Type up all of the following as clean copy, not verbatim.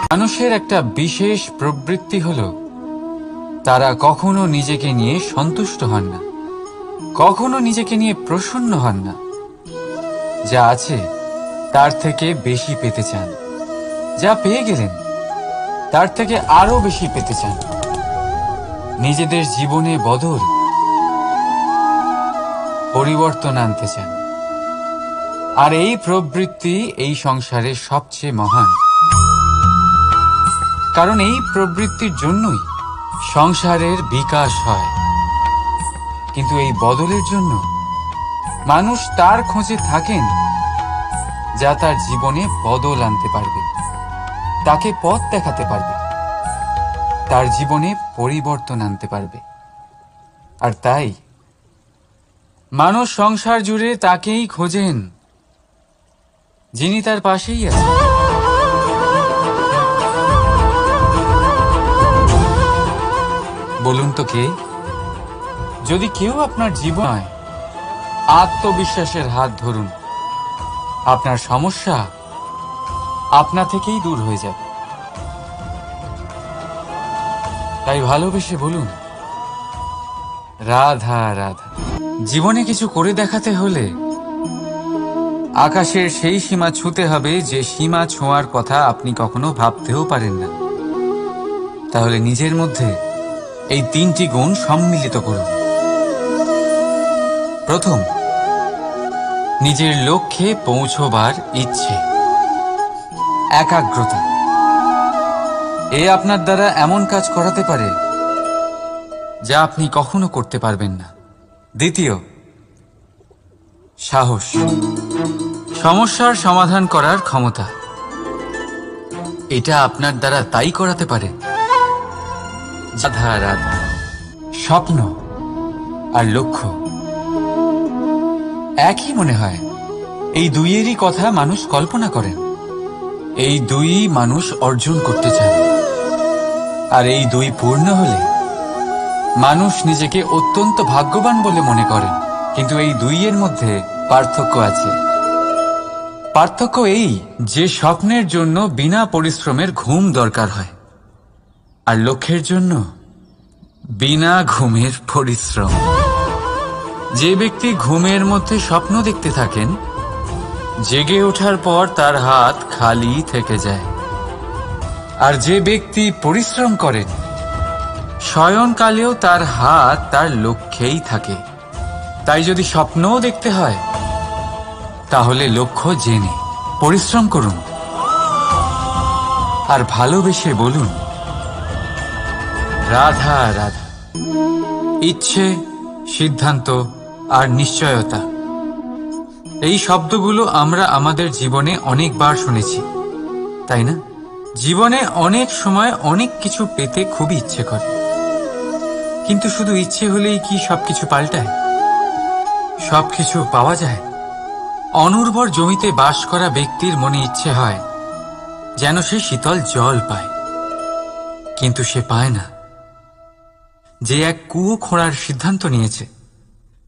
মানুষের একটা বিশেষ প্রবৃত্তি হলো তারা কখনো নিজেকে নিয়ে সন্তুষ্ট হন না, কখনো নিজেকে নিয়ে প্রসন্ন হন না। যা আছে তার থেকে বেশি পেতে চান, যা পেয়ে গেলেন তার থেকে আরো বেশি পেতে চান। নিজেদের জীবনে বদল, পরিবর্তন আনতে চান। আর এই প্রবৃত্তি এই সংসারের সবচেয়ে মহান, কারণ এই প্রবৃত্তির জন্যই সংসারের বিকাশ হয়। কিন্তু এই বদলের জন্য মানুষ তার খোঁজে থাকেন যা তার জীবনে বদল আনতে পারবে, তাকে পথ দেখাতে পারবে, তার জীবনে পরিবর্তন আনতে পারবে। আর তাই মানুষ সংসার জুড়ে তাকেই খোঁজেন যিনি তার পাশেই আছেন। বলুন তো কে? যদি কেউ আপনার জীবনে আত্মবিশ্বাসের হাত ধরুন, আপনার সমস্যা আপনা থেকেই দূর হয়ে যাবে। তাই ভালোবেসে বলুন, রাধা রাধা। জীবনে কিছু করে দেখাতে হলে আকাশের সেই সীমা ছুঁতে হবে যে সীমা ছোঁয়ার কথা আপনি কখনো ভাবতেও পারেন না। তাহলে নিজের মধ্যে এই তিনটি গুণ সম্মিলিত করুন। প্রথম, নিজের লক্ষ্যে পৌঁছবার ইচ্ছে, একাগ্রতা। এ আপনার দ্বারা এমন কাজ করাতে পারে যা আপনি কখনো করতে পারবেন না। দ্বিতীয়, সাহস, সমস্যার সমাধান করার ক্ষমতা। এটা আপনার দ্বারা তাই করাতে পারে। রাধা রাধা। স্বপ্ন আর লক্ষ্য একই মনে হয়। এই দুইয়েরই কথা মানুষ কল্পনা করেন। এই দুই মানুষ অর্জন করতে চান। আর এই দুই পূর্ণ হলে মানুষ নিজেকে অত্যন্ত ভাগ্যবান বলে মনে করেন। কিন্তু এই দুইয়ের মধ্যে পার্থক্য আছে। পার্থক্য এই যে স্বপ্নের জন্য বিনা পরিশ্রমের ঘুম দরকার হয়, আর লক্ষ্যের জন্য বিনা ঘুমের পরিশ্রম। যে ব্যক্তি ঘুমের মধ্যে স্বপ্ন দেখতে থাকেন, জেগে ওঠার পর তার হাত খালি থেকে যায়। আর যে ব্যক্তি পরিশ্রম করেন, শয়নকালেও তার হাত তার লক্ষ্যেই থাকে। তাই যদি স্বপ্নও দেখতে হয়, তাহলে লক্ষ্য জেনে পরিশ্রম করুন। আর ভালোবেসে বলুন, রাধা রাধা। ইচ্ছে, সিদ্ধান্ত আর নিশ্চয়তা, এই শব্দগুলো আমরা আমাদের জীবনে অনেকবার শুনেছি, তাই না? জীবনে অনেক সময় অনেক কিছু পেতে খুবই ইচ্ছে করে, কিন্তু শুধু ইচ্ছে হলেই কি সবকিছু পাল্টায়? সবকিছু পাওয়া যায়? অনুর্বর জমিতে বাস করা ব্যক্তির মনে ইচ্ছে হয় যেন সে শীতল জল পায়, কিন্তু সে পায় না। যে এক কুয়ো খোঁড়ার সিদ্ধান্ত নিয়েছে,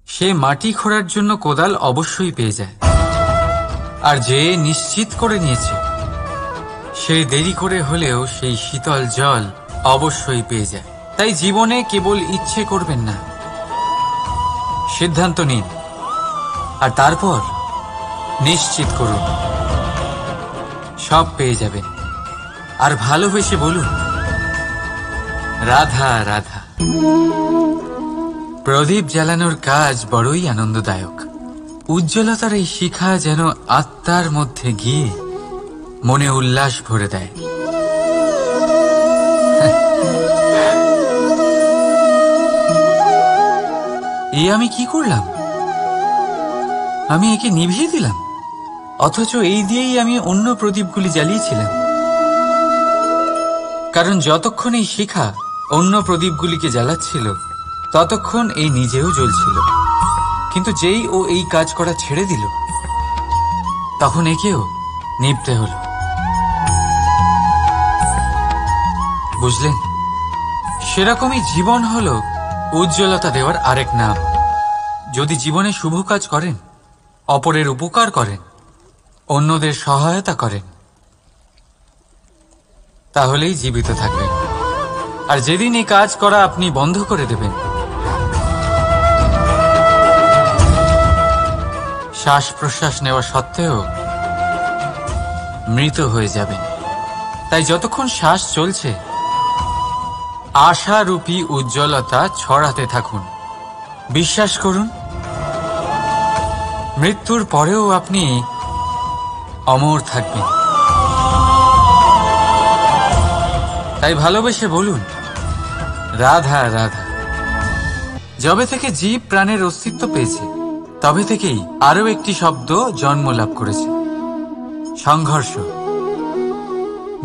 সে মাটি খোঁড়ার জন্য কোদাল অবশ্যই পেয়ে যায়। আর যে নিশ্চিত করে নিয়েছে, সে দেরি করে হলেও সেই শীতল জল অবশ্যই পেয়ে যায়। তাই জীবনে কেবল ইচ্ছে করবেন না, সিদ্ধান্ত নিন আর তারপর নিশ্চিত করুন, সব পেয়ে যাবেন। আর ভালোবেসে বলুন, রাধা রাধা। প্রদীপ জ্বালানোর কাজ বড়ই আনন্দদায়ক। উজ্জ্বলতার এই শিখা যেন আত্মার মধ্যে গিয়ে মনে উল্লাস ভরে দেয়। এ আমি কি করলাম? আমি একে নিভিয়ে দিলাম, অথচ এই দিয়েই আমি অন্য প্রদীপগুলি জ্বালিয়েছিলাম। কারণ যতক্ষণ এই শিখা অন্য প্রদীপগুলিকে জ্বালাচ্ছিল, ততক্ষণ এই নিজেও জ্বলছিল। কিন্তু যেই ও এই কাজ করা ছেড়ে দিল, তখন একেও নিভতে হল। বুঝলেন? সেরকমই জীবন হলো উজ্জ্বলতা দেওয়ার আরেক নাম। যদি জীবনে শুভ কাজ করেন, অপরের উপকার করেন, অন্যদের সহায়তা করেন, তাহলেই জীবিত থাকবেন। আর যেদিন এই কাজ করা আপনি বন্ধ করে দেবেন, শ্বাস প্রশ্বাস নেওয়া সত্ত্বেও মৃত হয়ে যাবেন। তাই যতক্ষণ শ্বাস চলছে আশারূপী উজ্জ্বলতা ছড়াতে থাকুন। বিশ্বাস করুন, মৃত্যুর পরেও আপনি অমর থাকবেন। তাই ভালোবেসে বলুন, রাধা রাধা। যবে থেকে জীব প্রাণের অস্তিত্ব পেয়েছে, তবে থেকেই আরো একটি শব্দ জন্ম লাভ করেছে, সংঘর্ষ।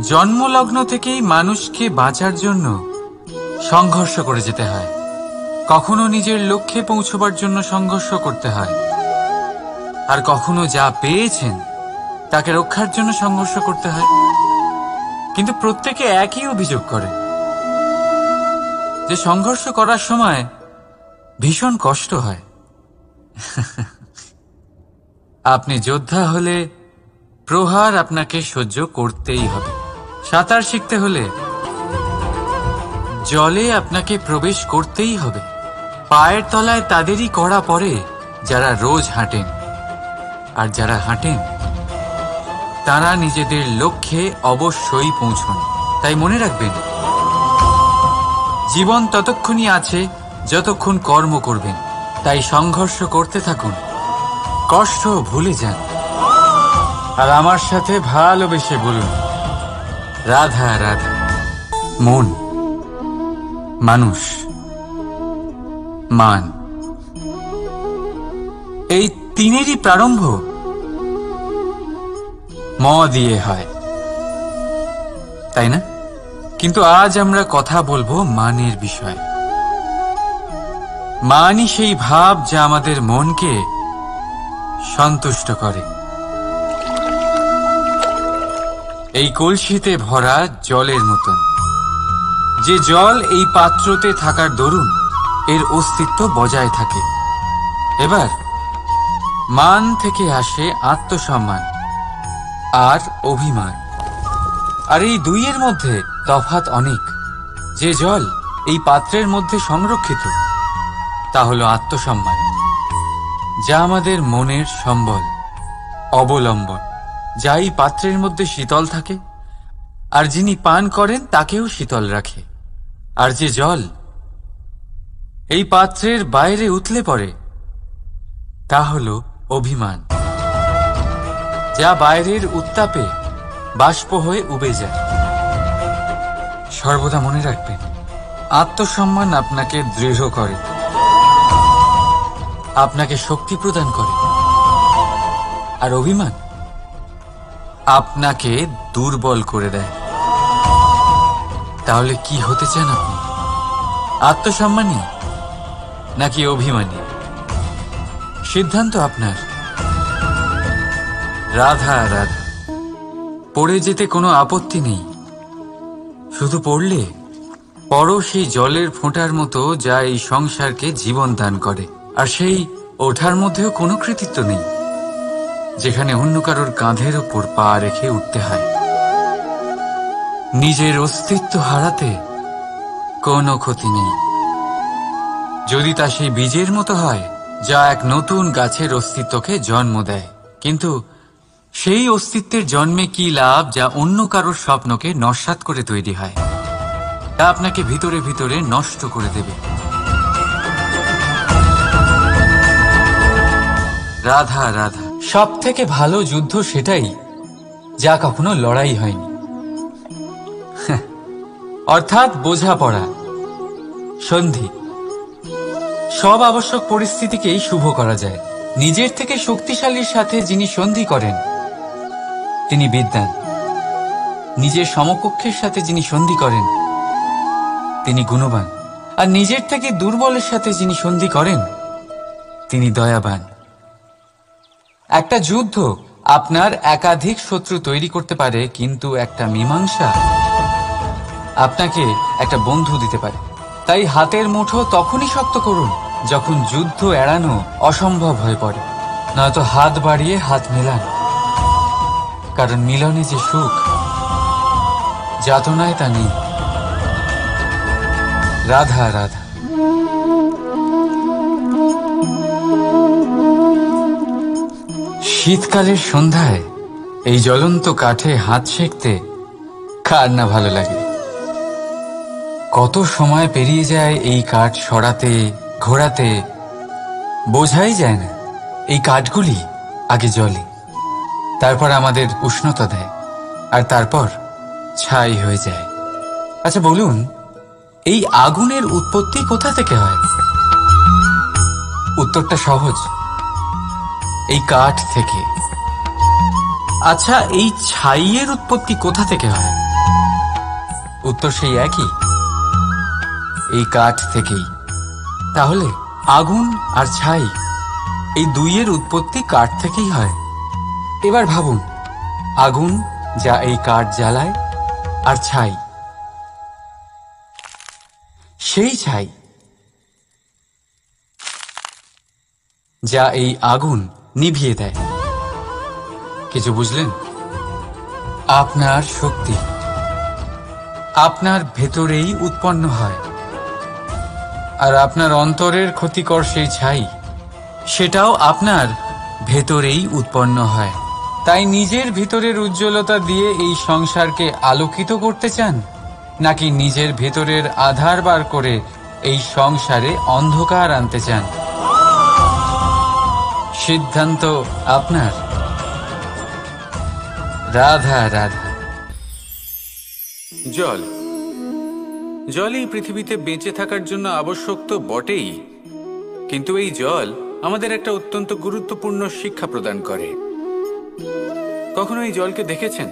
জন্মলগ্ন থেকেই মানুষকে বাঁচার জন্য সংঘর্ষ করে যেতে হয়। কখনো নিজের লক্ষ্যে পৌঁছবার জন্য সংঘর্ষ করতে হয়, আর কখনো যা পেয়েছেন তাকে রক্ষার জন্য সংঘর্ষ করতে হয়। কিন্তু প্রত্যেকে একই অভিযোগ করে যে সংঘর্ষ করার সময় ভীষণ কষ্ট হয়। আপনি যোদ্ধা হলে প্রহার আপনাকে সহ্য করতেই হবে। সাঁতার শিখতে হলে জলে আপনাকে প্রবেশ করতেই হবে। পায়ের তলায় তাদেরই কড়া পড়ে যারা রোজ হাঁটেন, আর যারা হাঁটেন তারা নিজেদের লক্ষ্যে অবশ্যই পৌঁছন। তাই মনে রাখবেন, জীবন ততক্ষণই আছে যতক্ষণ কর্ম করবেন। তাই সংঘর্ষ করতে থাকুন, কষ্ট ভুলে যান, আর আমার সাথে ভালোবেসে বলুন, রাধা রাধা। মন, মানুষ, মান, এই তিনেরই প্রারম্ভ ম দিয়ে হয়, তাই না? কিন্তু আজ আমরা কথা বলবো মানের বিষয়ে। মানই সেই ভাব যা আমাদের মনকে সন্তুষ্ট করে। এই কলসিতে ভরা জলের মতন, যে জল এই পাত্রতে থাকার দরুন এর অস্তিত্ব বজায় থাকে। এবার মান থেকে আসে আত্মসম্মান আর অভিমান, আর এই দুইয়ের মধ্যে তফাৎ অনেক। যে জল এই পাত্রের মধ্যে সংরক্ষিত তা হলো আত্মসম্মান, যা আমাদের মনের সম্বল, অবলম্বন, যা এই পাত্রের মধ্যে শীতল থাকে, আর যিনি পান করেন তাকেও শীতল রাখে। আর যে জল এই পাত্রের বাইরে উতলে পড়ে তা হলো অভিমান, যা বাইরের উত্তাপে বাষ্প হয়ে উবে যায়। সর্বদা মনে রাখবেন, আত্মসম্মান আপনাকে দৃঢ় করে, আপনাকে শক্তি প্রদান করে, আর অভিমান আপনাকে দুর্বল করে দেয়। তাহলে কি হতে চান আপনি? আত্মসম্মানী নাকি অভিমানী? সিদ্ধান্ত আপনার। রাধা রাধা। পড়ে যেতে কোনো আপত্তি নেই, শুধু পড়লে পড়ো সেই জলের ফোঁটার মতো যা এই সংসারকে জীবন দান করে। আর সেই ওঠার মধ্যেও কোনো কৃতিত্ব নেই, যেখানে অন্য কারোর কাঁধের ওপর পা রেখে উঠতে হয়। নিজের অস্তিত্ব হারাতে কোনো ক্ষতি নেই, যদি তা সেই বীজের মতো হয় যা এক নতুন গাছের অস্তিত্বকে জন্ম দেয়। কিন্তু সেই অস্তিত্বের জন্মে কি লাভ যা অন্য কারোর স্বপ্নকে নস্যাৎ করে তৈরি হয়? তা আপনাকে ভিতরে ভিতরে নষ্ট করে দেবে। রাধা রাধা। সব থেকে ভালো যুদ্ধ সেটাই যা কখনো লড়াই হয়নি, অর্থাৎ বোঝাপড়া, সন্ধি। সব আবশ্যক পরিস্থিতিকেই শুভ করা যায়। নিজের থেকে শক্তিশালীর সাথে যিনি সন্ধি করেন তিনি বিদ্বান। নিজের সমকক্ষের সাথে যিনি সন্ধি করেন তিনি গুণবান। আর নিজের থেকে দুর্বলের সাথে যিনি সন্ধি করেন তিনি দয়াবান। একটা যুদ্ধ আপনার একাধিক শত্রু তৈরি করতে পারে, কিন্তু একটা মীমাংসা আপনাকে একটা বন্ধু দিতে পারে। তাই হাতের মুঠো তখনই শক্ত করুন যখন যুদ্ধ এড়ানো অসম্ভব হয়ে পড়ে, নয়তো হাত বাড়িয়ে হাত মেলান, কারণ মিলনে যে সুখ, যাতনায় তা নেই। রাধা রাধা। শীতকালের সন্ধ্যায় এই জ্বলন্ত কাঠে হাত সেঁকতে কার না ভালো লাগে। কত সময় পেরিয়ে যায় এই কাঠ সরাতে ঘোরাতে, বোঝাই যায় না। এই কাঠগুলি আগে জ্বলে, তারপর আমাদের উষ্ণতা দেয়, আর তারপর ছাই হয়ে যায়। আচ্ছা বলুন, এই আগুনের উৎপত্তি কোথা থেকে হয়? উত্তরটা সহজ, এই কাঠ থেকে। আচ্ছা, এই ছাইয়ের উৎপত্তি কোথা থেকে হয়? উত্তর সেই একই, এই কাঠ থেকেই। তাহলে আগুন আর ছাই, এই দুইয়ের উৎপত্তি কাঠ থেকেই হয়। এবার ভাবুন, আগুন যা এই কাঠ জ্বালায়, আর ছাই সেই ছাই যা এই আগুন নিভিয়ে দেয়। কিছু বুঝলেন? আপনার শক্তি আপনার ভেতরেই উৎপন্ন হয়, আর আপনার অন্তরের ক্ষতিকর সেই ছাই, সেটাও আপনার ভেতরেই উৎপন্ন হয়। তাই নিজের ভিতরের উজ্জ্বলতা দিয়ে এই সংসারকে আলোকিত করতে চান, নাকি নিজের ভেতরের আধার বার করে এই সংসারে অন্ধকার আনতে চান? সিদ্ধান্ত আপনার। রাধা রাধা। জল জলই পৃথিবীতে বেঁচে থাকার জন্য আবশ্যক তো বটেই, কিন্তু এই জল আমাদের একটা অত্যন্ত গুরুত্বপূর্ণ শিক্ষা প্রদান করে। কখনো এই জলকে দেখেছেন?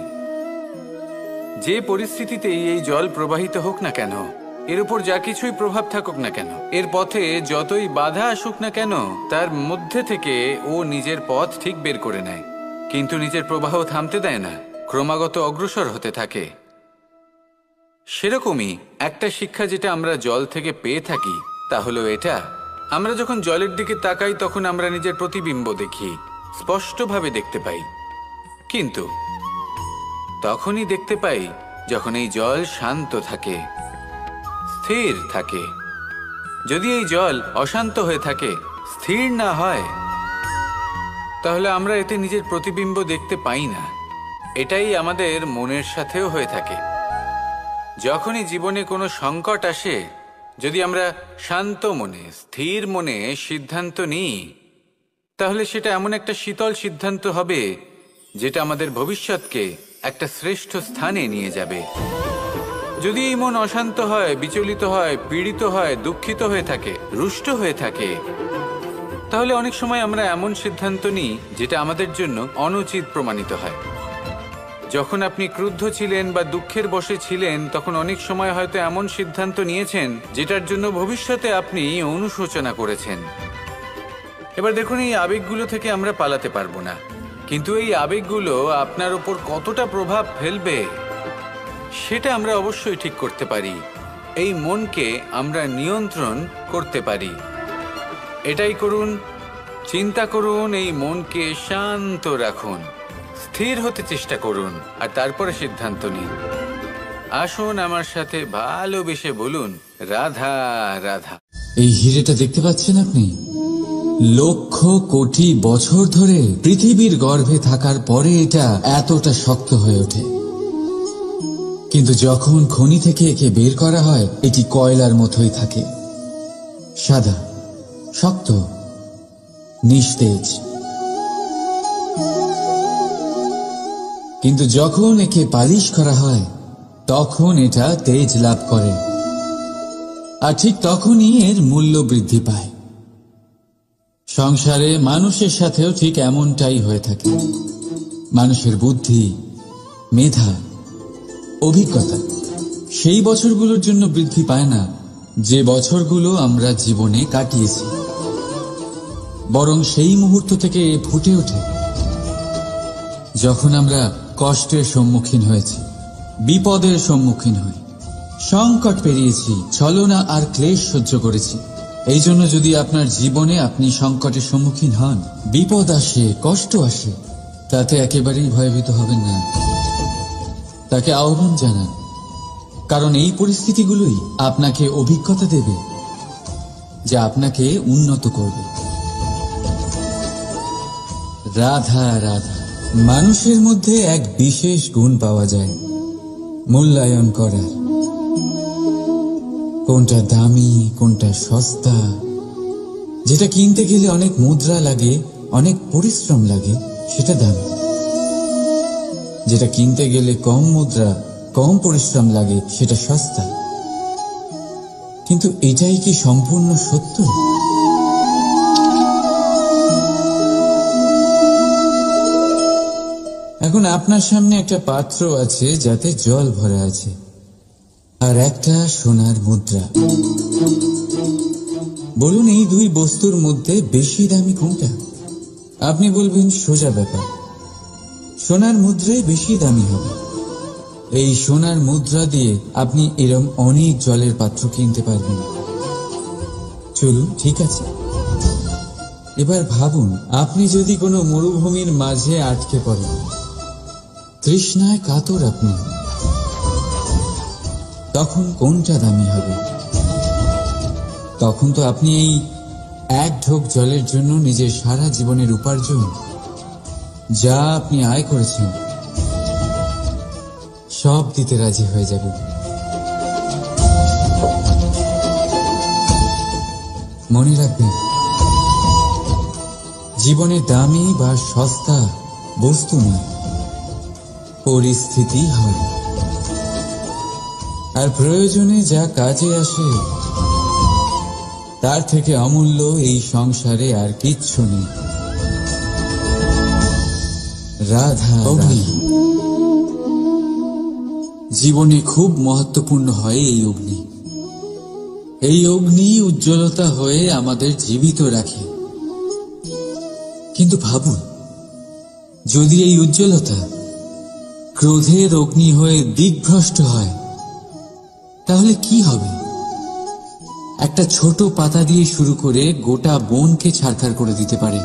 যে পরিস্থিতিতেই এই জল প্রবাহিত হোক না কেন, এর উপর যা কিছুই প্রভাব থাকুক না কেন, এর পথে যতই বাধা আসুক না কেন, তার মধ্যে থেকে ও নিজের পথ ঠিক বের করে নেয়, কিন্তু নিজের প্রবাহ থামতে দেয় না, ক্রমাগত অগ্রসর হতে থাকে। সেরকমই একটা শিক্ষা যেটা আমরা জল থেকে পেয়ে থাকি, তা হলো এটা: আমরা যখন জলের দিকে তাকাই তখন আমরা নিজের প্রতিবিম্ব দেখি, স্পষ্টভাবে দেখতে পাই। কিন্তু তখনই দেখতে পাই যখন এই জল শান্ত থাকে, স্থির থাকে। যদি এই জল অশান্ত হয়ে থাকে, স্থির না হয়, তাহলে আমরা এতে নিজের প্রতিবিম্ব দেখতে পাই না। এটাই আমাদের মনের সাথেও হয়ে থাকে। যখনই জীবনে কোনো সংকট আসে, যদি আমরা শান্ত মনে, স্থির মনে সিদ্ধান্ত নিই, তাহলে সেটা এমন একটা শীতল সিদ্ধান্ত হবে যেটা আমাদের ভবিষ্যৎকে একটা শ্রেষ্ঠ স্থানে নিয়ে যাবে। যদি এই মন অশান্ত হয়, বিচলিত হয়, পীড়িত হয়, দুঃখিত হয়ে থাকে, রুষ্ট হয়ে থাকে, তাহলে অনেক সময় আমরা এমন সিদ্ধান্ত নিই যেটা আমাদের জন্য অনুচিত প্রমাণিত হয়। যখন আপনি ক্রুদ্ধ ছিলেন বা দুঃখের বশে ছিলেন, তখন অনেক সময় হয়তো এমন সিদ্ধান্ত নিয়েছেন যেটার জন্য ভবিষ্যতে আপনি অনুশোচনা করেছেন। এবার দেখুন, এই আবেগগুলো থেকে আমরা পালাতে পারবো না, কিন্তু এই আবেগগুলো আপনার উপর কতটা প্রভাব ফেলবে সেটা আমরা অবশ্যই ঠিক করতে পারি। এই মনকে আমরা নিয়ন্ত্রণ করতে পারি। এটাই করুন, চিন্তা করুন, এই মনকে শান্ত রাখুন, স্থির হতে চেষ্টা করুন, আর তারপরে সিদ্ধান্ত নিন। আসুন আমার সাথে ভালোবেসে বলুন, রাধা রাধা। এই হিরেটা দেখতে পাচ্ছেন আপনি? লক্ষ কোটি বছর ধরে পৃথিবীর গর্ভে থাকার পরে এটা এতটা শক্ত হয়ে ওঠে, কিন্তু যখন খনি থেকে একে বের করা হয়, এটি কয়লার মতোই থাকে, সাদা, শক্ত, নিস্তেজ। কিন্তু যখন একে পালিশ করা হয়, তখন এটা তেজ লাভ করে, আর ঠিক তখনই এর মূল্য বৃদ্ধি পায়। সংসারে মানুষের সাথেও ঠিক এমনটাই হয়ে থাকে। মানুষের বুদ্ধি, মেধা, অভিজ্ঞতা সেই বছরগুলোর জন্য বৃদ্ধি পায় না যে বছরগুলো আমরা জীবনে কাটিয়েছি, বরং সেই মুহূর্ত থেকে ফুটে ওঠে যখন আমরা কষ্টের সম্মুখীন হয়েছি, বিপদের সম্মুখীন হই, সংকট পেরিয়েছি, ছলনা আর ক্লেশ সহ্য করেছি। এই জন্য যদি আপনার জীবনে আপনি সংকটের সম্মুখীন হন, বিপদ আসে, কষ্ট আসে, তাতে একেবারেই ভয়ভীত হবেন না। তাকে আহ্বান জানান, কারণ এই পরিস্থিতিগুলোই আপনাকে অভিজ্ঞতা দেবে, যা আপনাকে উন্নত করবে। রাধা রাধা। মানুষের মধ্যে এক বিশেষ গুণ পাওয়া যায়, মূল্যায়ন করার। কোনটা দামি, কোনটা সস্তা, যেটা কিনতে গেলে অনেক মুদ্রা লাগে, অনেক পরিশ্রম লাগে, সেটা দামি। যেটা কিনতে গেলে কম মুদ্রা, কম পরিশ্রম লাগে, সেটা সস্তা। কিন্তু এটাই কি সম্পূর্ণ সত্য? এখন আপনার সামনে একটা পাত্র আছে যাতে জল ভরা আছে, আর একটা সোনার মুদ্রা। বলুন, এই দুই বস্তুর মধ্যে বেশি দামি কোনটা? আপনি বলবেন সোজা ব্যাপার, সোনার মুদ্রাই বেশি দামি হবে। এই সোনার মুদ্রা দিয়ে আপনি এরম অনেক জলের পাত্র কিনতে পারবেন। চলুন, ঠিক আছে। এবার ভাবুন, আপনি যদি কোনো মরুভূমির মাঝে আটকে পড়েন, তৃষ্ণায় কাতর আপনি, তখন কোনটা দামি হবে? তখন তো আপনি এই এক ঢোক জলের জন্য নিজের সারা জীবনের উপার্জন, যা আপনি আয় করেছেন, সব দিতে রাজি হয়ে যাবেন। মনে রাখবেন, জীবনে দামি বা সস্তা বস্তু নয়, পরিস্থিতি হয়। আর প্রয়োজনে যা কাজে আসে, তার থেকে অমূল্য এই সংসারে আর কিচ্ছু নেই। রাধা রাধা। জীবনে খুব মহত্বপূর্ণ হয় এই অগ্নি। এই অগ্নি উজ্জ্বলতা হয়ে আমাদের জীবিত রাখে। কিন্তু ভাবুন, যদি এই উজ্জ্বলতা ক্রোধের অগ্নি হয়ে দিকভ্রষ্ট হয়, তাহলে কি হবে? একটা ছোট পাতা দিয়ে শুরু করে গোটা বনকে ছারখার করে দিতে পারে।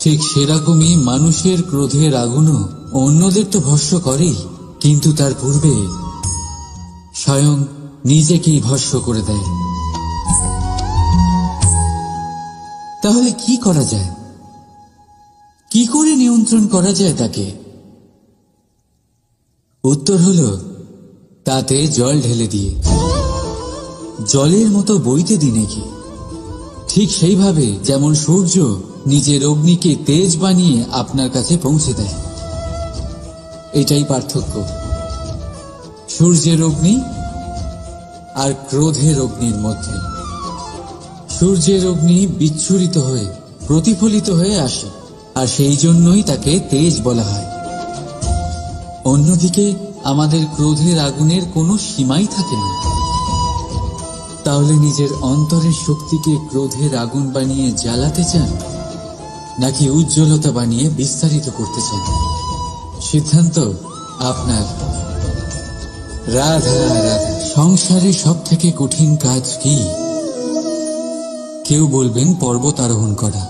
ঠিক সেরকমই মানুষের ক্রোধের আগুনও অন্যদের তো ভস্ম করেই, কিন্তু তার পূর্বে স্বয়ং নিজেকেই ভস্ম করে দেয়। তাহলে কি করা যায়? কি করে নিয়ন্ত্রণ করা যায় তাকে? উত্তর হলো, তাতে জল ঢেলে দিয়ে, জলের মতো বইতে দিন একে। ঠিক সেইভাবে যেমন সূর্য নিজের অগ্নিকে তেজ বানিয়ে আপনার কাছে পৌঁছে দেয়। এটাই পার্থক্য সূর্যের অগ্নি আর ক্রোধের অগ্নির মধ্যে। সূর্যের অগ্নি বিচ্ছুরিত হয়ে প্রতিফলিত হয়ে আসে, আর সেই জন্যই তাকে তেজ বলা হয়। অন্যদিকে আমাদের ক্রোধের আগুনের কোনো সীমাই থাকে না। তাহলে নিজের অন্তরের শক্তিকে ক্রোধের আগুন বানিয়ে জ্বালাতে চান, নাকি উজ্জ্বলতা বানিয়ে বিস্তারিত করতে চান? সিদ্ধান্ত আপনার। রাধা রাধা। সংসারে সব থেকে কঠিন কাজ কি? কেউ বলবেন পর্বত আরোহণ করা,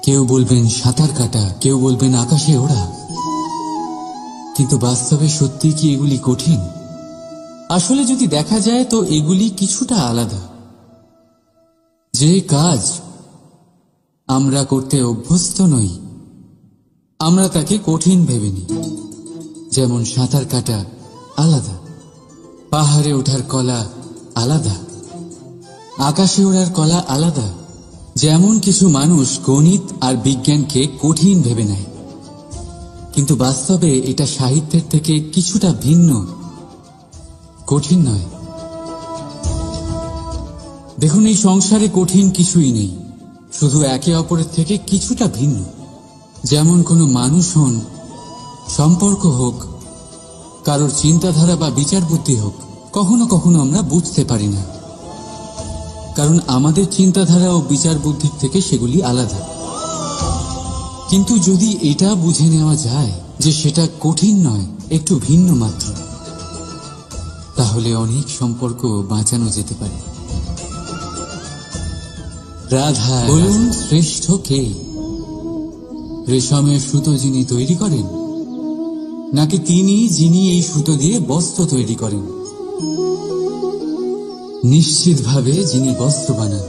কেউ বলবেন সাঁতার কাটা, কেউ বলবেন আকাশে ওড়া। কিন্তু বাস্তবে সত্যি কি এগুলি কঠিন? আসলে যদি দেখা যায় তো এগুলি কিছুটা আলাদা। যে কাজ আমরা করতে অভ্যস্ত নই, আমরা তাকে কঠিন ভেবে নিই। যেমন সাঁতার কাটা আলাদা, পাহাড়ে ওঠার কলা আলাদা, আকাশে ওড়ার কলা আলাদা। যেমন কিছু মানুষ গণিত আর বিজ্ঞানকে কঠিন ভেবে নেয়, কিন্তু বাস্তবে এটা সাহিত্যের থেকে কিছুটা ভিন্ন, কঠিন নয়। দেখুন, এই সংসারে কঠিন কিছুই নেই, শুধু একে অপরের থেকে কিছুটা ভিন্ন। যেমন কোনো মানুষ হন, সম্পর্ক হোক, কারোর চিন্তাধারা বা বিচার বুদ্ধি হোক, কখনো কখনো আমরা বুঝতে পারি না, কারণ আমাদের চিন্তাধারা ও বিচার বুদ্ধির থেকে সেগুলি আলাদা। কিন্তু যদি এটা বুঝে নেওয়া যায় যে সেটা কঠিন নয়, একটু ভিন্ন মাত্র, তাহলে অনেক সম্পর্ক বাঁচানো যেতে পারে। রাধা। বলুন, শ্রেষ্ঠ কে? রেশমের সুতো যিনি তৈরি করেন, নাকি তিনি যিনি এই সুতো দিয়ে বস্ত্র তৈরি করেন? নিশ্চিতভাবে যিনি বস্ত্র বানান।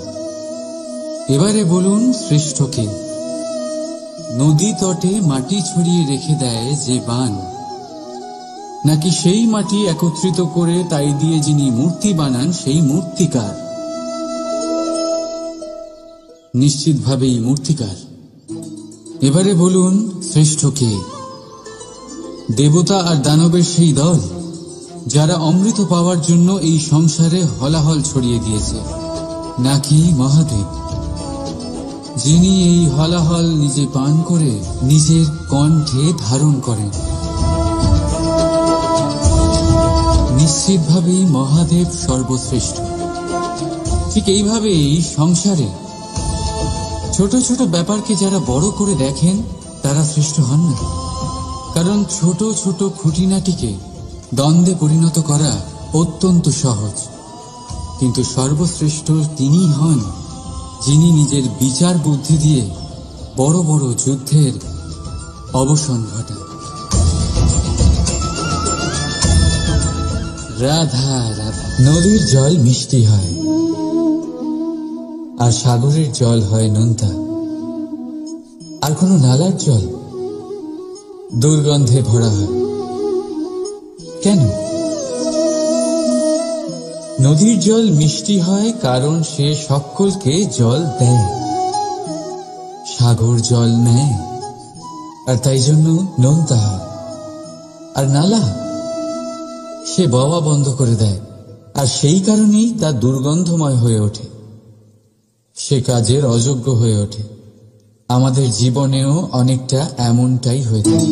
এবারে বলুন শ্রেষ্ঠ কে? নদী তটে মাটি ছড়িয়ে রেখে দেয় যে বান, নাকি সেই মাটি একত্রিত করে তাই দিয়ে যিনি মূর্তি বানান সেই মূর্তিকার? নিশ্চিতভাবেই মূর্তিকার। এবারে বলুন শ্রেষ্ঠ কে? দেবতা আর দানবের সেই দল যারা অমৃত পাওয়ার জন্য এই সংসারে হলাহল ছড়িয়ে দিয়েছে, নাকি মহাদেব যিনি এই হলাহল নিজে পান করে নিজের কণ্ঠে ধারণ করেন? নিশ্চিতভাবেই মহাদেব সর্বশ্রেষ্ঠ। ঠিক এইভাবেই সংসারে ছোট ছোট ব্যাপারকে যারা বড় করে দেখেন তারা শ্রেষ্ঠ হন না, কারণ ছোট ছোট খুঁটিনাটিকে দ্বন্দ্বে পরিণত করা অত্যন্ত সহজ। কিন্তু সর্বশ্রেষ্ঠ তিনিই হন যিনি নিজের বিচার বুদ্ধি দিয়ে বড় বড় যুদ্ধের অবসান ঘটান। রাধা রাধা। নদীর জল মিষ্টি হয় আর সাগরের জল হয় নোনতা, আর কোন নালার জল দুর্গন্ধে ভরা হয়। কেন? নদীর জল মিষ্টি হয় কারণ সে সকলকে জল দেয়, সাগর জল নেয় আর তাই জন্য নোনতা হয়। আর নালা সে বওয়া বন্ধ করে দেয় আর সেই কারণেই তা দুর্গন্ধময় হয়ে ওঠে, সে কাজের অযোগ্য হয়ে ওঠে। আমাদের জীবনেও অনেকটা এমনটাই হয়ে থাকে।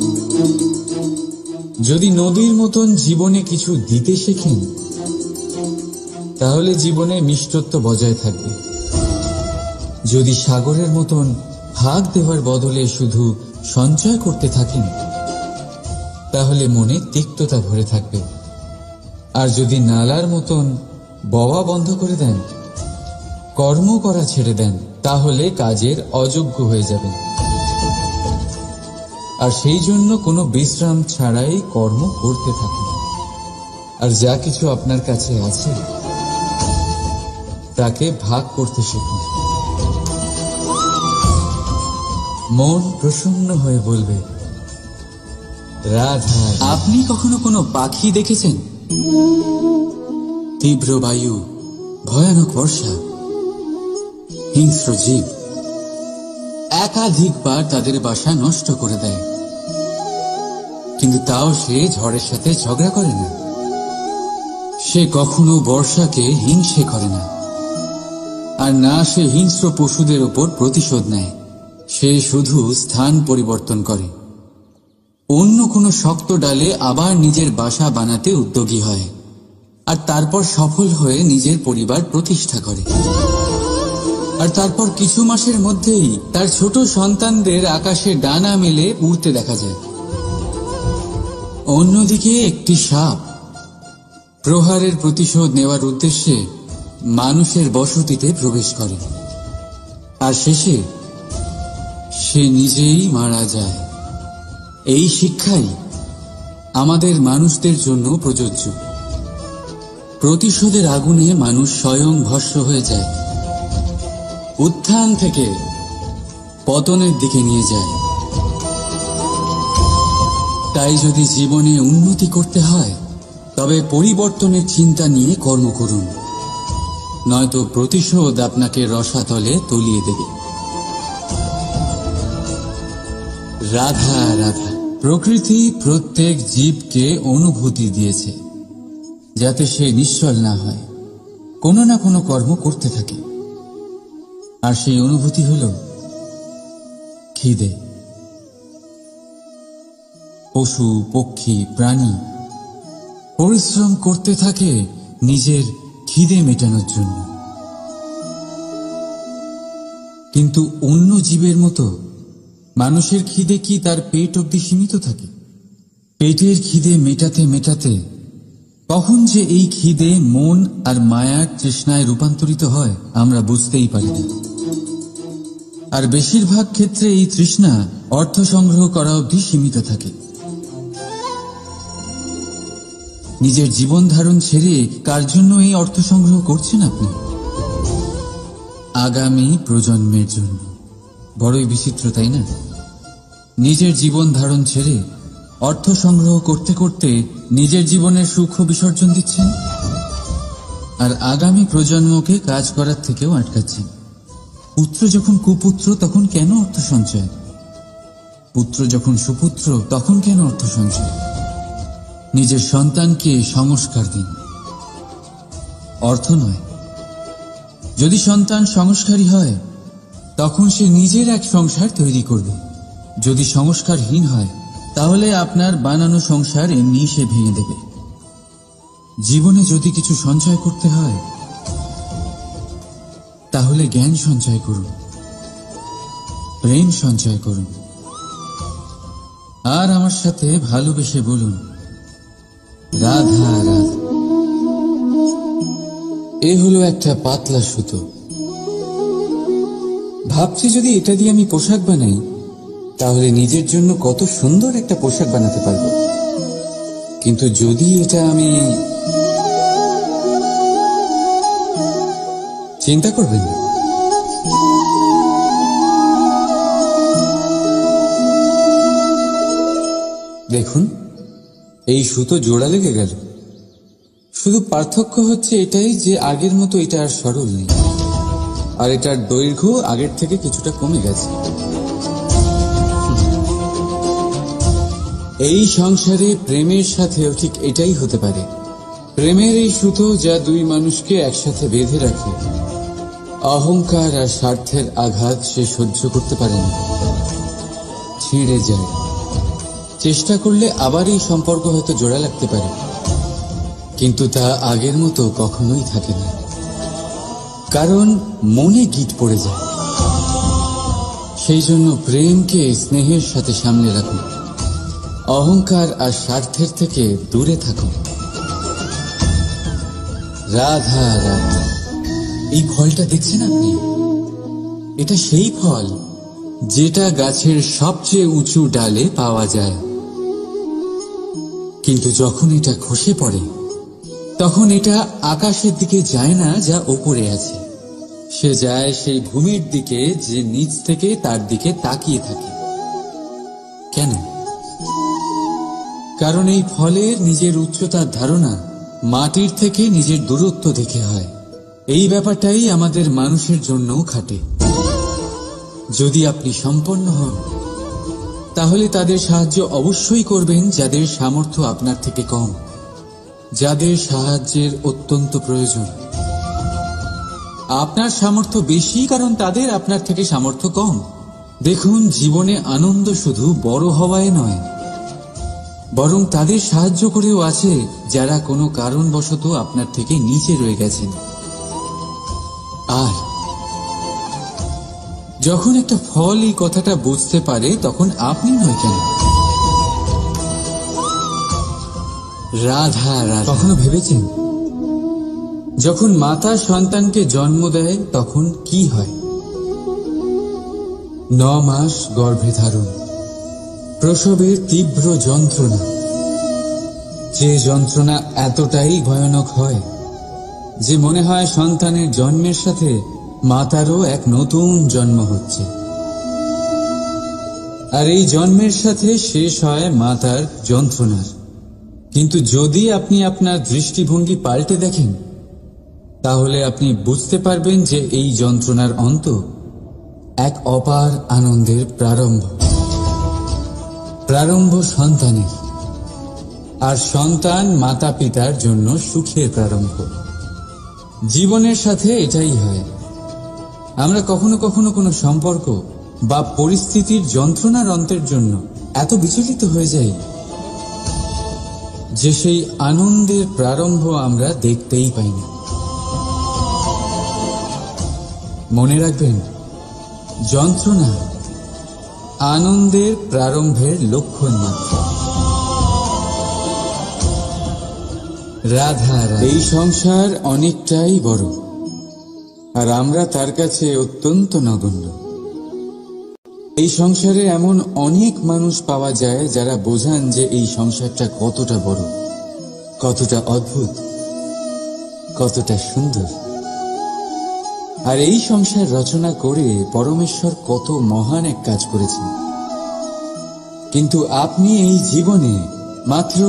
যদি নদীর মতন জীবনে কিছু দিতে শেখেন তাহলে জীবনে মিষ্টত্ব বজায় থাকবে। যদি সাগরের মতন ভাগ দেওয়ার বদলে শুধু সঞ্চয় করতে থাকেন তাহলে মনে তিক্ততা ভরে থাকবে। আর যদি নালার মতন বওয়া বন্ধ করে দেন, কর্ম করা ছেড়ে দেন, তাহলে কাজের অযোগ্য হয়ে যাবেন। আর সেই জন্য কোনো বিশ্রাম ছাড়াই কর্ম করতে থাকুন। আর যা কিছু আপনার কাছে আছে তাকে ভাগ করতে শিখুন। মন প্রসন্ন হয়ে বলবে রাধা। আপনি কখনো কোনো পাখি দেখেছেন? তীব্র বায়ু, ভয়ানক বর্ষা, হিংস্র জীব একাধিকবার তাদের বাসা নষ্ট করে দেয়, কিন্তু তাও সে ঝড়ের সাথে ঝগড়া করে না। সে কখনো বর্ষাকে হিংসে করে না, আর না সে হিংস্র পশুদের ওপর প্রতিশোধ নেয়। সে শুধু স্থান পরিবর্তন করে, অন্য কোনো শক্ত ডালে আবার নিজের বাসা বানাতে উদ্যোগী হয়, আর তারপর সফল হয়ে নিজের পরিবার প্রতিষ্ঠা করে। আর তারপর কিছু মাসের মধ্যেই তার ছোট সন্তানদের আকাশে ডানা মেলে উড়তে দেখা যায়। অন্যদিকে একটি সাপ প্রহারের প্রতিশোধ নেওয়ার উদ্দেশ্যে মানুষের বসতিতে প্রবেশ করে, আর শেষে সে নিজেই মারা যায়। এই শিক্ষাই আমাদের মানুষদের জন্য প্রযোজ্য। প্রতিশোধের আগুনে মানুষ স্বয়ং ভস্ম হয়ে যায়, উত্থান থেকে পতনের দিকে নিয়ে যায়। তাই যদি জীবনে উন্নতি করতে হয় তবে পরিবর্তনের চিন্তা নিয়ে কর্ম করুন, নয়তো প্রতিশোধ আপনাকে রসাতলে তলিয়ে দেবে। রাধা রাধা। প্রকৃতি প্রত্যেক জীবকে অনুভূতি দিয়েছে যাতে সে নিশ্চল না হয়, কোনো না কোনো কর্ম করতে থাকে। আর সেই অনুভূতি হল খিদে। পশু পক্ষী প্রাণী পরিশ্রম করতে থাকে নিজের খিদে মেটানোর জন্য, কিন্তু অন্য জীবের মতো মানুষের খিদে কি তার পেট অবধি সীমিত থাকে? পেটের খিদে মেটাতে মেটাতে কখন যে এই খিদে মন আর মায়ার তৃষ্ণায় রূপান্তরিত হয় আমরা বুঝতেই পারি না। আর বেশিরভাগ ক্ষেত্রে এই তৃষ্ণা অর্থ সংগ্রহ করা অবধি সীমিত থাকে। নিজের জীবন ধারণ ছেড়ে কার জন্য এই অর্থ সংগ্রহ করছেন আপনি? আগামী প্রজন্মের জন্য। বড়ই বিচিত্র, তাই না? নিজের জীবন ধারণ ছেড়ে অর্থ সংগ্রহ করতে করতে নিজের জীবনের সুখ বিসর্জন দিচ্ছেন, আর আগামী প্রজন্মকে কাজ করার থেকেও আটকাচ্ছেন। পুত্র যখন কুপুত্র তখন কেন অর্থ সঞ্চয়? পুত্র যখন সুপুত্র তখন কেন অর্থ সঞ্চয়? নিজের সন্তানকে সংস্কার দিন, অর্থ নয়। যদি সন্তান সংস্কারী হয় তখন সে নিজের এক সংসার তৈরি করবে। যদি সংস্কারহীন হয় তাহলে আপনার বানানো সংসার এমনি সে ভেঙে দেবে। জীবনে যদি কিছু সঞ্চয় করতে হয় তাহলে জ্ঞান সঞ্চয় করুন, প্রেম সঞ্চয় করুন, আর আমার সাথে ভালোবেসে বলুন, রাধা রাধা। এ হলো একটা পাতলা সুতো। ভাবছি যদি এটা দিয়ে আমি পোশাক বানাই তাহলে নিজের জন্য কত সুন্দর একটা পোশাক বানাতে পারবো। কিন্তু যদি এটা আমি... চিন্তা করবেন না, দেখুন এই সুতো জোড়া লেগে গেল। শুধু পার্থক্য হচ্ছে এটাই যে আগের মতো এটা আর সরল নেই, আর এটার দৈর্ঘ্য আগের থেকে কিছুটা কমে গেছে। এই সংসারে প্রেমের সাথেও ঠিক এটাই হতে পারে। প্রেমের এই সুতো যা দুই মানুষকে একসাথে বেঁধে রাখে, অহংকার আর স্বার্থের আঘাত সে সহ্য করতে পারে না, ছিঁড়ে যায়। চেষ্টা করলে আবার এই সম্পর্ক হয়তো জোড়া লাগতে পারে, কিন্তু তা আগের মতো কখনোই থাকে না, কারণ মনে গিট পড়ে যায়। সেই জন্য প্রেমকে স্নেহের সাথে সামনে রাখুন, অহংকার আর স্বার্থের থেকে দূরে থাকুন। রাধা রাধা। এই ফলটা দেখছেন আপনি? এটা সেই ফল যেটা গাছের সবচেয়ে উঁচু ডালে পাওয়া যায়, কিন্তু যখন এটা খসে পড়ে তখন এটা আকাশের দিকে যায় না যা ওপরে আছে, সে যায় সেই ভূমির দিকে যে নিচ থেকে তার দিকে তাকিয়ে থাকে। কেন? কারণ এই ফলের নিজের উচ্চতার ধারণা মাটির থেকে নিজের দূরত্ব দেখে হয়। এই ব্যাপারটাই আমাদের মানুষের জন্যও খাটে। যদি আপনি সম্পন্ন হন তাহলে তাদের সাহায্য অবশ্যই করবেন যাদের সামর্থ্য আপনার থেকে কম, যাদের সাহায্যের অত্যন্ত প্রয়োজন। আপনার সামর্থ্য বেশি কারণ তাদের আপনার থেকে সামর্থ্য কম। দেখুন, জীবনে আনন্দ শুধু বড় হওয়ায় নয়, বরং তাদের সাহায্য করেও আছে যারা কোনো কারণবশত আপনার থেকে নিচে রয়ে গেছেন। আর যখন একটা ফল এই কথাটা বুঝতে পারে তখন আপনি নয় কেন? রাধা রাধা। কখনো ভেবেছেন যখন মাতা সন্তানকে জন্ম দেয় তখন কি হয়? 9 মাস গর্ভে ধারণ, প্রসবের তীব্র যন্ত্রণা, যে যন্ত্রণা এতটাই ভয়ানক হয় যে মনে হয় সন্তানের জন্মের সাথে মাতারও এক নতুন জন্ম হচ্ছে, আর এই জন্মের সাথে শেষ হয় মাতার যন্ত্রণার। কিন্তু যদি আপনি আপনার দৃষ্টিভঙ্গি পাল্টে দেখেন তাহলে আপনি বুঝতে পারবেন যে এই যন্ত্রণার অন্ত এক অপার আনন্দের প্রারম্ভ সন্তানের, আর সন্তান মাতা পিতার জন্য সুখের প্রারম্ভ। জীবনের সাথে এটাই হয়। আমরা কখনো কখনো কোনো সম্পর্ক বা পরিস্থিতির যন্ত্রণার অন্তের জন্য এত বিচলিত হয়ে যাই যে সেই আনন্দের প্রারম্ভ আমরা দেখতেই পাই না। মনে রাখবেন, যন্ত্রণা আনন্দের প্রারম্ভের লক্ষণ মাত্র। রাধা রাধা। এই সংসার অনেকটাই বড়, আর আমরা তার কাছে অত্যন্ত নগণ্য। এই সংসারে এমন অনেক মানুষ পাওয়া যায় যারা বোঝান যে এই সংসারটা কতটা বড়, কতটা অদ্ভুত, কতটা সুন্দর। আর এই সংসার রচনা করে পরমেশ্বর কত মহান এক কাজ করেছেন। কিন্তু আপনি এই জীবনে মাত্র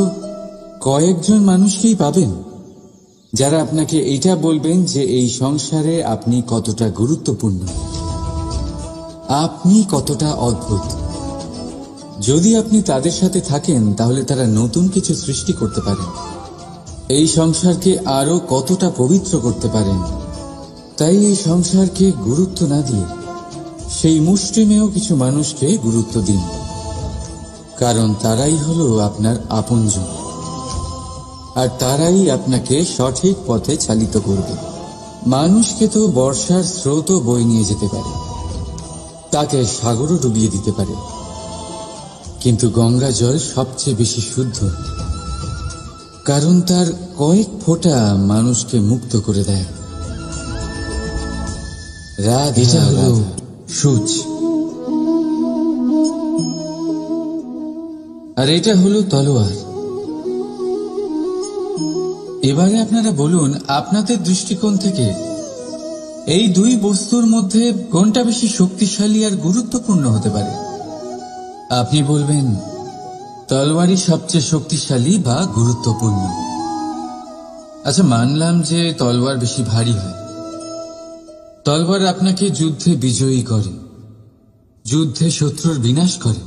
কয়েকজন মানুষকেই পাবেন যারা আপনাকে এটা বলবেন যে এই সংসারে আপনি কতটা গুরুত্বপূর্ণ, আপনি কতটা অদ্ভুত। যদি আপনি তাদের সাথে থাকেন তাহলে তারা নতুন কিছু সৃষ্টি করতে পারেন, এই সংসারকে আরো কতটা পবিত্র করতে পারেন। তাই এই সংসারকে গুরুত্ব না দিয়ে সেই মুষ্টিমেয় কিছু মানুষকে গুরুত্ব দিন, কারণ তারাই হলো আপনার আপনজন, আর তারাই আপনাকে সঠিক পথে চালিত করবে। মানুষকে তো বর্ষার স্রোতও বয়ে নিয়ে যেতে পারে, তাকে সাগরও ডুবিয়ে দিতে পারে, কিন্তু গঙ্গা জল সবচেয়ে বেশি শুদ্ধ, কারণ তার কয়েক ফোঁটা মানুষকে মুক্ত করে দেয়। এটা হলো সূচ, আর এটা হলো তলোয়ার। এবারে আপনারা বলুন, আপনাদের দৃষ্টিকোণ থেকে এই দুই বস্তুর মধ্যে কোনটা বেশি শক্তিশালী আর গুরুত্বপূর্ণ হতে পারে? আপনি বলবেন তলোয়ারই সবচেয়ে শক্তিশালী বা গুরুত্বপূর্ণ। আচ্ছা, মানলাম যে তলোয়ার বেশি ভারী হয়। তলোয়ার আপনাকে যুদ্ধে বিজয়ী করে, যুদ্ধে শত্রুর বিনাশ করে,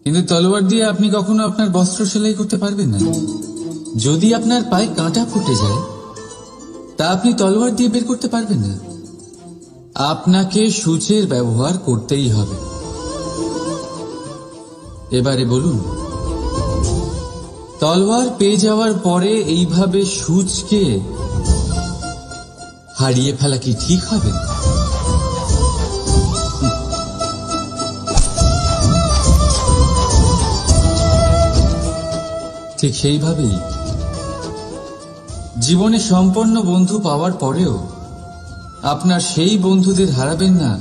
কিন্তু তলোয়ার দিয়ে আপনি কখনো আপনার বস্ত্র সেলাই করতে পারবেন না। যদি আপনার পায়ে কাঁটা ফুটে যায় তা আপনি তলোয়ার দিয়ে বের করতে পারবেন না। আপনাকে সূচের ব্যবহার করতেই হবে। এবারে বলুন, তলোয়ার পেয়ে যাওয়ার পরে এইভাবে সূচকে হারিয়ে ফেলা কি ঠিক হবে? ঠিক সেইভাবেই জীবনে সম্পন্ন বন্ধু পাওয়ার পরেও আপনার সেই বন্ধুদের হারাবেন না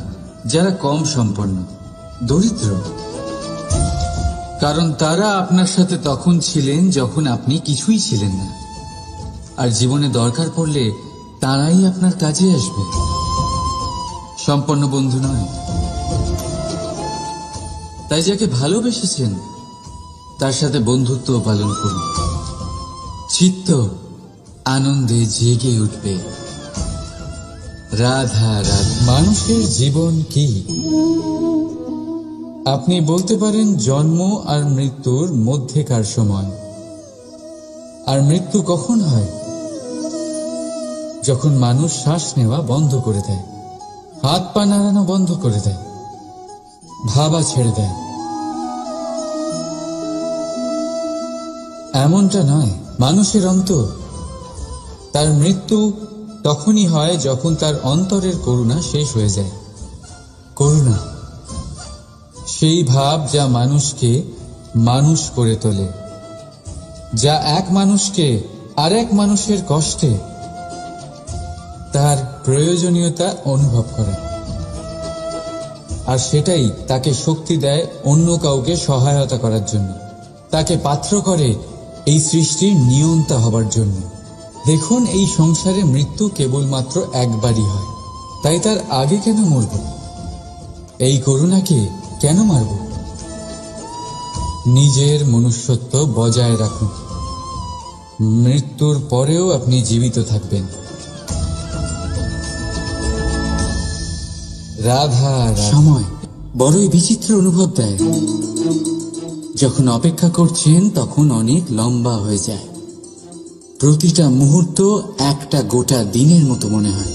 যারা কম সম্পন্ন, দরিদ্র, কারণ তারা আপনার সাথে তখন ছিলেন যখন আপনি কিছুই ছিলেন না, আর জীবনে দরকার পড়লে তারাই আপনার কাজে আসবে, সম্পন্ন বন্ধু নয়। তাই যাকে ভালোবেসেছেন তার সাথে বন্ধুত্ব পালন করুন, চিত্ত আনন্দে জেগে উঠবে। রাধা রাধা। মানুষের জীবন কি? আপনি বলতে পারেন জন্ম আর মৃত্যুর মধ্যেকার সময়। আর মৃত্যু কখন হয়? যখন মানুষ শ্বাস নেওয়া বন্ধ করে দেয়, হাত পা নাড়ানো বন্ধ করে দেয়, ভাবা ছেড়ে দেয়। এমনটা নয়, মানুষের অন্তর, তার মৃত্যু তখনই হয় যখন তার অন্তরের করুণা শেষ হয়ে যায়। করুণা সেই ভাব যা মানুষকে মানুষ করে তোলে, যা এক মানুষকে আরেক মানুষের কষ্টে তার প্রয়োজনীয়তা অনুভব করে, আর সেটাই তাকে শক্তি দেয় অন্য কাউকে সহায়তা করার জন্য, তাকে পাত্র করে এই সৃষ্টির নিয়ন্তা হবার জন্য। দেখুন, এই সংসারে মৃত্যু কেবলমাত্র একবারই হয়, তাই তার আগে কেন মরব? এই করুণাকে কেন মারব? নিজের মনুষ্যত্ব বজায় রাখুন, মৃত্যুর পরেও আপনি জীবিত থাকবেন। রাধা। সময় বড়ই বিচিত্র অনুভব দেয়। যখন অপেক্ষা করছেন তখন অনেক লম্বা হয়ে যায়, প্রতিটা মুহূর্ত একটা গোটা দিনের মতো মনে হয়।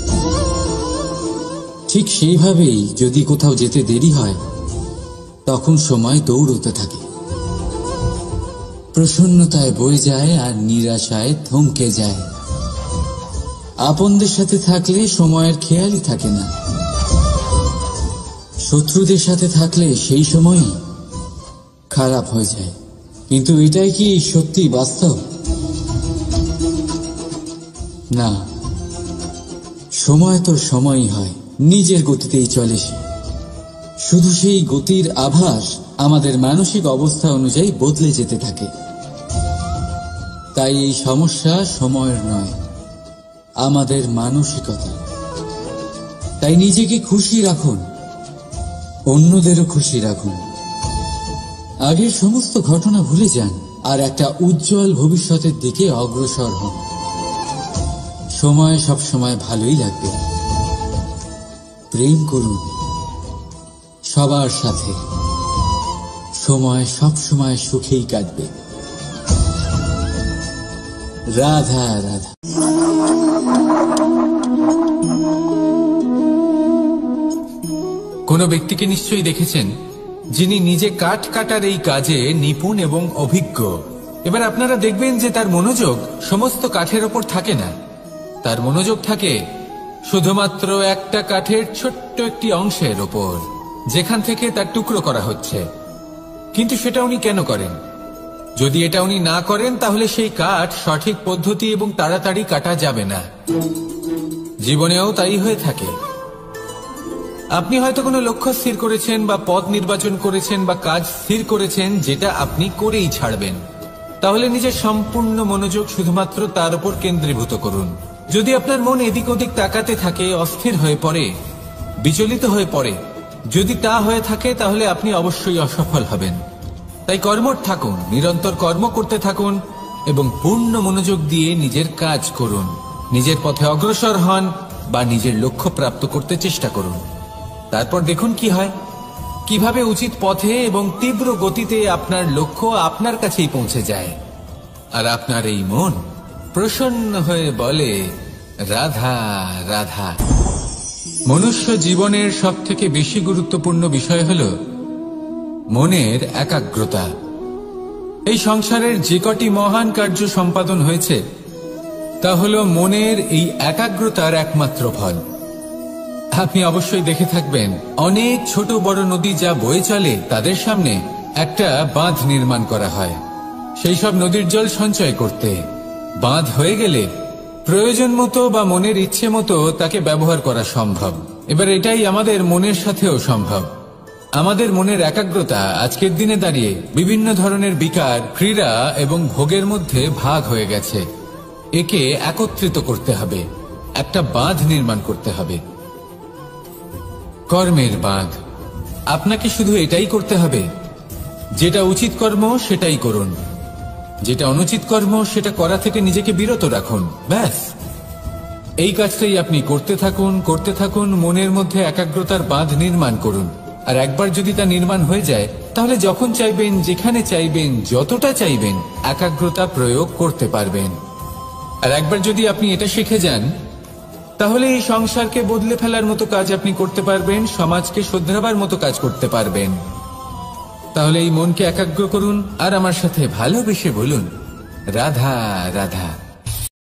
ঠিক সেইভাবেই যদি কোথাও যেতে দেরি হয় তখন সময় দৌড়তে থাকে, প্রসন্নতায় বয়ে যায় আর নিরাশায় থমকে যায়। আপনদের সাথে থাকলে সময়ের খেয়ালই থাকে না, শত্রুদের সাথে থাকলে সেই সময়ই খারাপ হয়ে যায়। কিন্তু এটাই কি সত্যি বাস্তব? না, সময় তো সময়ই হয়, নিজের গতিতেই চলে সে। শুধু সেই গতির আভাস আমাদের মানসিক অবস্থা অনুযায়ী বদলে যেতে থাকে। তাই এই সমস্যা সময়ের নয়, আমাদের মানসিকতা। তাই নিজেকে খুশি রাখুন, অন্যদেরও খুশি রাখুন। আগের সমস্ত ঘটনা ভুলে যান আর একটা উজ্জ্বল ভবিষ্যতের দিকে অগ্রসর হন। সময় সব সময় ভালোই লাগবে। প্রেম করুন সবার সাথে, সময় সব সময় সুখেই কাটবে। রাধা রাধা। কোন ব্যক্তিকে নিশ্চয়ই দেখেছেন যিনি নিজে কাঠ কাটার এই কাজে নিপুণ এবং অভিজ্ঞ। এবার আপনারা দেখবেন যে তার মনোযোগ সমস্ত কাঠের ওপর থাকে না, তার মনোযোগ থাকে শুধুমাত্র একটা কাঠের ছোট্ট একটি অংশের ওপর, যেখান থেকে তার টুকরো করা হচ্ছে। কিন্তু সেটা উনি কেন করেন? যদি এটা উনি না করেন তাহলে সেই কাঠ সঠিক পদ্ধতি এবং তাড়াতাড়ি কাটা যাবে না। জীবনেও তাই হয়ে থাকে। আপনি হয়তো কোনো লক্ষ্য স্থির করেছেন বা পথ নির্বাচন করেছেন বা কাজ স্থির করেছেন যেটা আপনি করেই ছাড়বেন। তাহলে নিজের সম্পূর্ণ মনোযোগ শুধুমাত্র তার উপর কেন্দ্রীভূত করুন। যদি আপনার মন এদিক ওদিক তাকাতে থাকে, অস্থির হয়ে পড়ে, বিচলিত হয়ে পড়ে, যদি তা হয়ে থাকে তাহলে আপনি অবশ্যই অসফল হবেন। তাই কর্মঠ থাকুন, নিরন্তর কর্ম করতে থাকুন এবং পূর্ণ মনোযোগ দিয়ে নিজের কাজ করুন। নিজের পথে অগ্রসর হন বা নিজের লক্ষ্য প্রাপ্ত করতে চেষ্টা করুন। তারপর দেখুন কি হয়, কিভাবে উচিত পথে এবং তীব্র গতিতে আপনার লক্ষ্য আপনার কাছেই পৌঁছে যায়। আর আপনার এই মন প্রসন্ন হয়ে বলে রাধা রাধা। মনুষ্য জীবনের সবথেকে বেশি গুরুত্বপূর্ণ বিষয় হল মনের একাগ্রতা। এই সংসারের যে কটি মহান কার্য সম্পাদন হয়েছে তা হল মনের এই একাগ্রতার একমাত্র ফল। আপনি অবশ্যই দেখে থাকবেন অনেক ছোট বড় নদী যা বয়ে চলে তাদের সামনে একটা বাঁধ নির্মাণ করা হয় সেই সব নদীর জল সঞ্চয় করতে। বাঁধ হয়ে গেলে প্রয়োজন মতো বা মনের ইচ্ছে মতো তাকে ব্যবহার করা সম্ভব। এবার এটাই আমাদের মনের সাথেও সম্ভব। আমাদের মনের একাগ্রতা আজকের দিনে দাঁড়িয়ে বিভিন্ন ধরনের বিকার, ক্রীড়া এবং ভোগের মধ্যে ভাগ হয়ে গেছে। একে একত্রিত করতে হবে, একটা বাঁধ নির্মাণ করতে হবে, কর্মের বাঁধ। আপনাকে শুধু এটাই করতে হবে, যেটা উচিত কর্ম সেটাই করুন, যেটা অনুচিত কর্ম সেটা করা থেকে নিজেকে বিরত রাখুন। ব্যাস, এই কাজটাই আপনি করতে থাকুন, করতে থাকুন। মনের মধ্যে একাগ্রতার বাঁধ নির্মাণ করুন। আর একবার যদি তা নির্মাণ হয়ে যায় তাহলে যখন চাইবেন, যেখানে চাইবেন, যতটা চাইবেন একাগ্রতা প্রয়োগ করতে পারবেন। আর একবার যদি আপনি এটা শিখে যান তাহলে এই সংসারকে বদলে ফেলার মতো কাজ আপনি করতে পারবেন, সমাজকে শোধরাবার মতো কাজ করতে পারবেন। তাহলে এই মনকে একাগ্র করুন আর আমার সাথে ভালোবেসে বলুন রাধা রাধা।